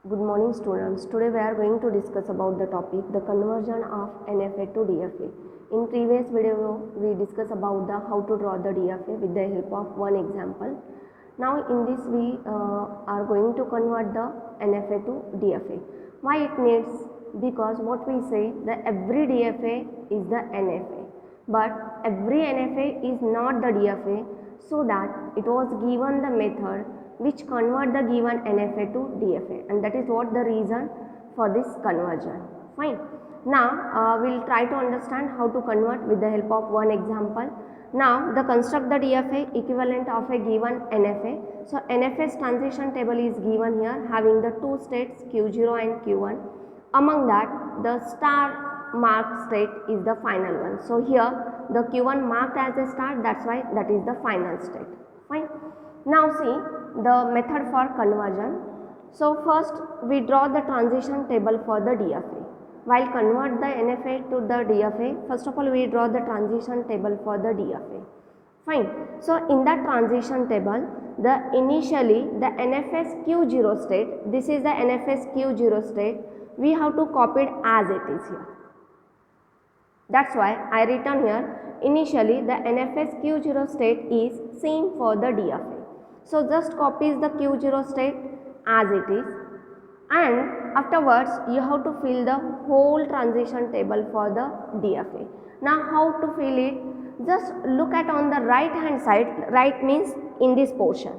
Good morning students. Today we are going to discuss about the topic the conversion of NFA to DFA. In previous video we discussed about the how to draw the DFA with the help of one example. Now in this we are going to convert the NFA to DFA. Why it needs? Because what we say that every DFA is the NFA, but every NFA is not the DFA, so that it was given the method which convert the given NFA to DFA, and that is what the reason for this conversion. Fine. Now we'll try to understand how to convert with the help of one example. Now the construct the DFA equivalent of a given NFA. So NFA's transition table is given here having the two states Q0 and Q1. Among that the star marked state is the final one. So here the Q1 marked as a star, that's why that is the final state. Fine. Now see the method for conversion. So first we draw the transition table for the DFA. While convert the NFA to the DFA, first of all we draw the transition table for the DFA. Fine. So in that transition table, the initially the NFS Q0 state, this is the NFS Q0 state, we have to copy it as it is here. That's why I written here initially the NFS Q0 state is same for the DFA. So just copies the Q0 state as it is, and afterwards you have to fill the whole transition table for the DFA. Now how to fill it? Just look at on the right hand side, right means in this portion.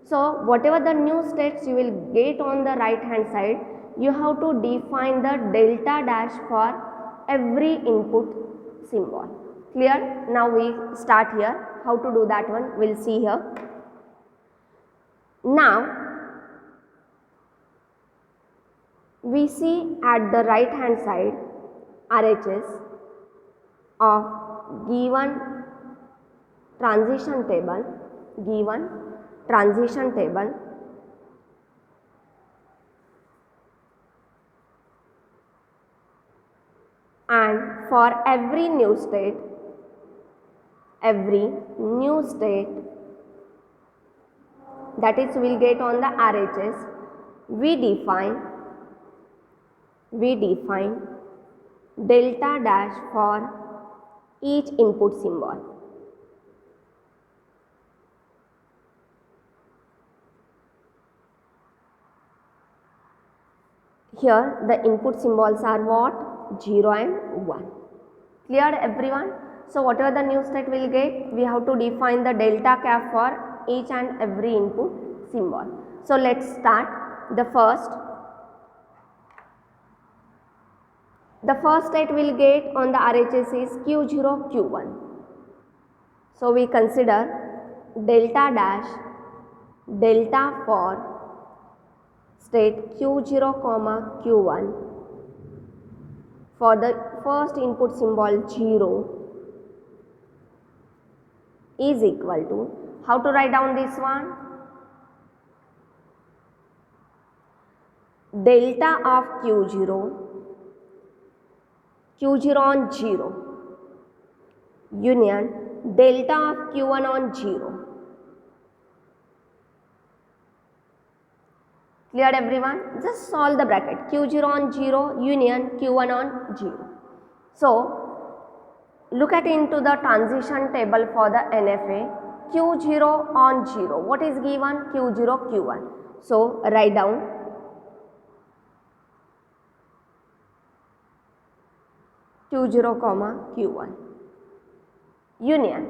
So whatever the new states you will get on the right hand side, you have to define the delta dash for every input symbol. Clear? Now we start here. How to do that one we'll see here. Now we see at the right hand side RHS of given transition table, and for every new state that is we will get on the RHS, we define delta dash for each input symbol. Here the input symbols are what? 0 and 1. Clear everyone? So whatever the new state will get, we have to define the delta cap for each and every input symbol. So let's start. The first state will get on the RHS is Q0, Q1. So we consider delta dash, delta for state Q0, Q1 for the first input symbol 0 is equal to, how to write down this one? Delta of Q0 on 0 union delta of Q1 on 0. Clear everyone? Just solve the bracket. Q0 on 0 union Q1 on 0. So look at into the transition table for the NFA. Q0 on 0. What is given? Q0, Q1. So write down Q0, Q1 union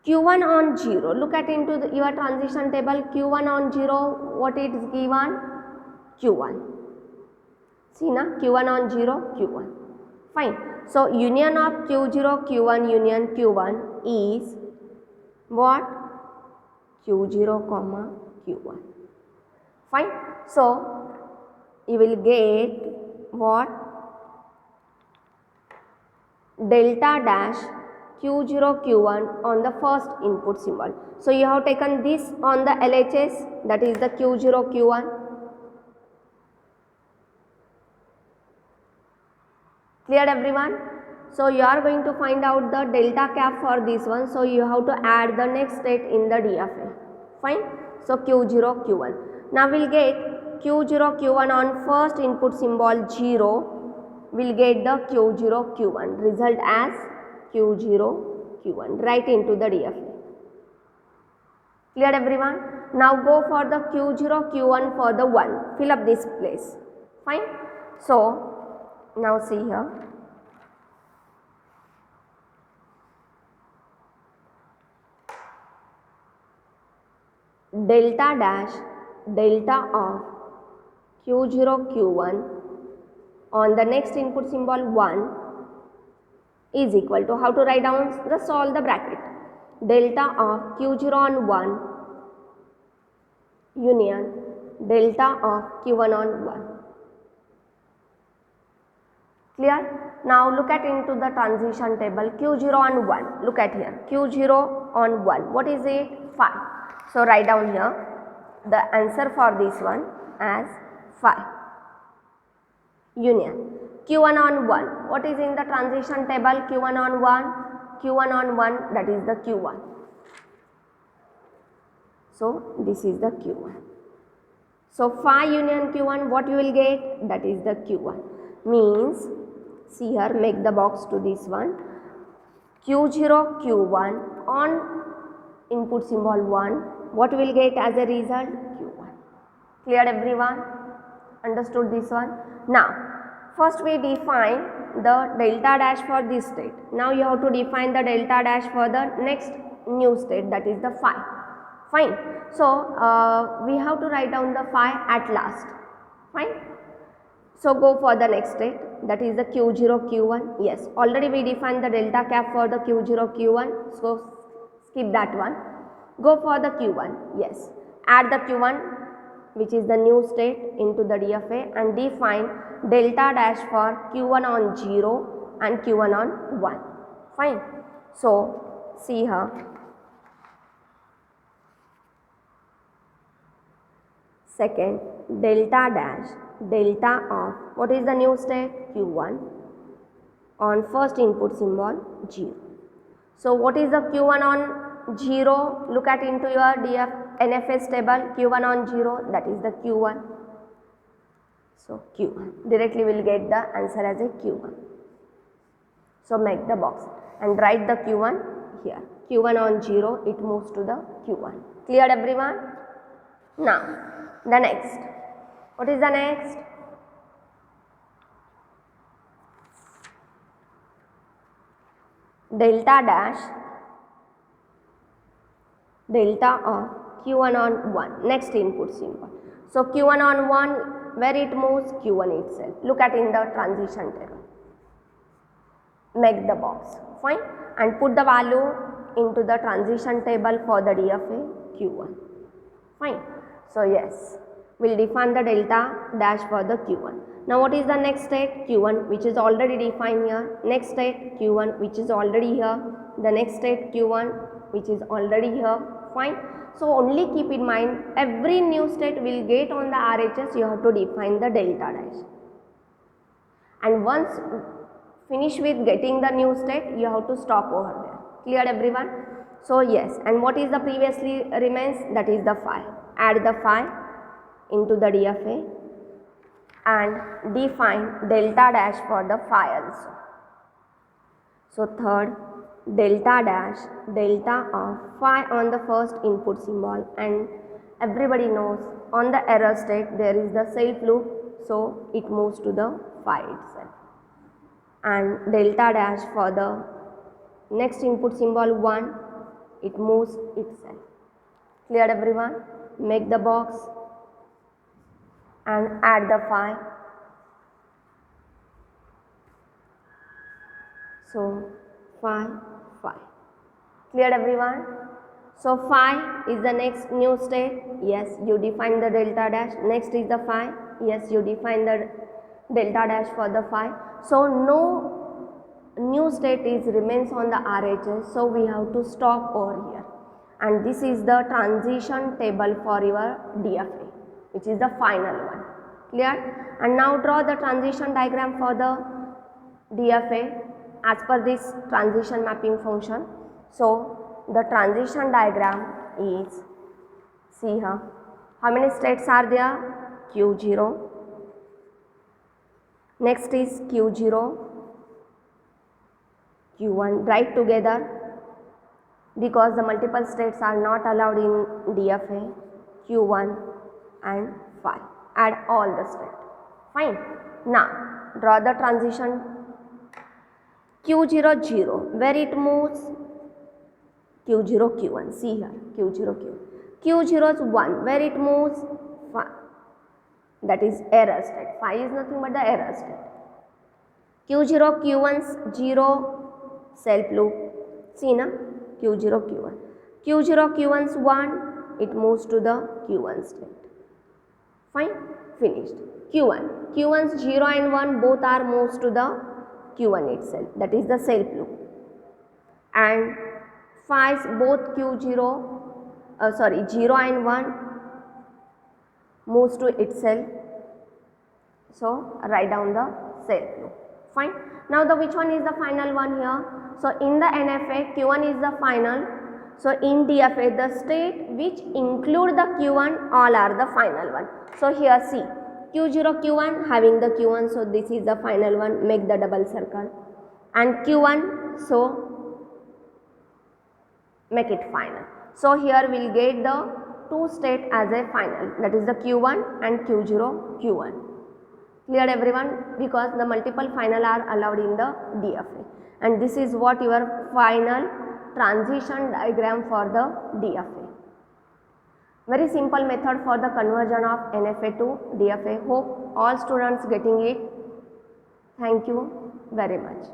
Q1 on 0. Look at into your transition table. Q1 on 0. What it is given? Q1. See na? Q1 on 0, Q1. Fine. So union of Q0, Q1 union Q1 is what? Q0, Q1. Fine. So you will get what? Delta dash Q0, Q1 on the first input symbol. So you have taken this on the LHS, that is the Q0, Q1. Clear everyone? So you are going to find out the delta cap for this one. So you have to add the next state in the DFA. Fine. So Q0, Q1. Now we'll get Q0, Q1 on first input symbol 0, we'll get the Q0, Q1, result as Q0, Q1, right into the DFA. Clear everyone? Now go for the Q0, Q1 for the 1, fill up this place, fine. So now see here, delta dash delta of Q0, Q1 on the next input symbol 1 is equal to, how to write down, just solve the bracket, delta of Q0 on 1 union delta of Q1 on 1. Clear? Now look at into the transition table, Q0 on 1, look at here, Q0 on 1, what is it? 5. So write down here the answer for this one as 5 union Q1 on 1, what is in the transition table? Q1 on 1, Q1 on 1, that is the Q1. So this is the Q1. So 5 union Q1, what you will get? That is the Q1. Means, see here, make the box to this one, Q0, Q1 on input symbol 1, what will get as a result? Q1. Clear everyone? Understood this one? Now, first we define the delta dash for this state. Now you have to define the delta dash for the next new state, that is the phi. Fine. So we have to write down the phi at last. Fine. So go for the next state, that is the Q0, Q1. Yes, already we defined the delta cap for the Q0, Q1. So skip that one. Go for the Q1. Yes. Add the Q1, which is the new state, into the DFA and define delta dash for Q1 on 0 and Q1 on 1. Fine. So see here, second delta dash delta of, what is the new state? Q1 on first input symbol 0. So what is the Q1 on 0? Look at into your NFS table, Q1 on 0, that is the Q1. So Q1, directly we will get the answer as a Q1. So make the box and write the Q1 here. Q1 on 0, it moves to the Q1. Cleared everyone? Now the next, what is the next? Delta dash delta of Q1 on 1, next input symbol. So Q1 on 1, where it moves? Q1 itself. Look at in the transition table. Make the box, fine, and put the value into the transition table for the DFA Q1. Fine. So yes, we'll define the delta dash for the Q1. Now what is the next state? Q1, which is already defined here. Next state Q1, which is already here. The next state Q1, which is already here. Fine. So only keep in mind, every new state will get on the RHS, you have to define the delta dash. And once finish with getting the new state, you have to stop over there. Clear everyone? So yes, and what is the previously remains? That is the phi. Add the phi into the DFA and define delta dash for the phi also. So third, delta dash delta of phi on the first input symbol, and everybody knows on the error state there is the self loop, so it moves to the phi itself, and delta dash for the next input symbol 1, it moves itself. Cleared everyone? Make the box and add the phi. So phi, phi. Cleared everyone? So phi is the next new state. Yes, you define the delta dash. Next is the phi. Yes, you define the delta dash for the phi. So no new state is remains on the RHS. So we have to stop over here. And this is the transition table for your DFA, which is the final one. Clear? And now draw the transition diagram for the DFA as per this transition mapping function. So the transition diagram is, see here, How many states are there? Q0. Next is Q0, Q1. Write together because the multiple states are not allowed in DFA. Q1 and 5. Add all the states. Fine. Now draw the transition. Q0, 0. Where it moves? Q0, Q1. See here. Q0, Q1. Q0 is 1. Where it moves? 5. That is error state. 5 is nothing but the error state. Q0, Q1's 0 self loop. See na? Q0, Q1. Q0, Q1's 1. It moves to the Q1 state. Fine. Finished. Q1. Q1's 0 and 1 both are moves to the Q1 itself. That is the self loop. And 5's both Q0, 0 and 1 moves to itself. So write down the self loop. Fine. Now the which one is the final one here? So in the NFA, Q1 is the final. So in DFA, the state which include the Q1 all are the final one. So here see, Q0, Q1 having the Q1, so this is the final one, make the double circle. And Q1, so make it final. So here we will get the two state as a final, that is the Q1 and Q0, Q1. Clear everyone? Because the multiple final are allowed in the DFA. And this is what your final transition diagram for the DFA. Very simple method for the conversion of NFA to DFA. Hope all students getting it. Thank you very much.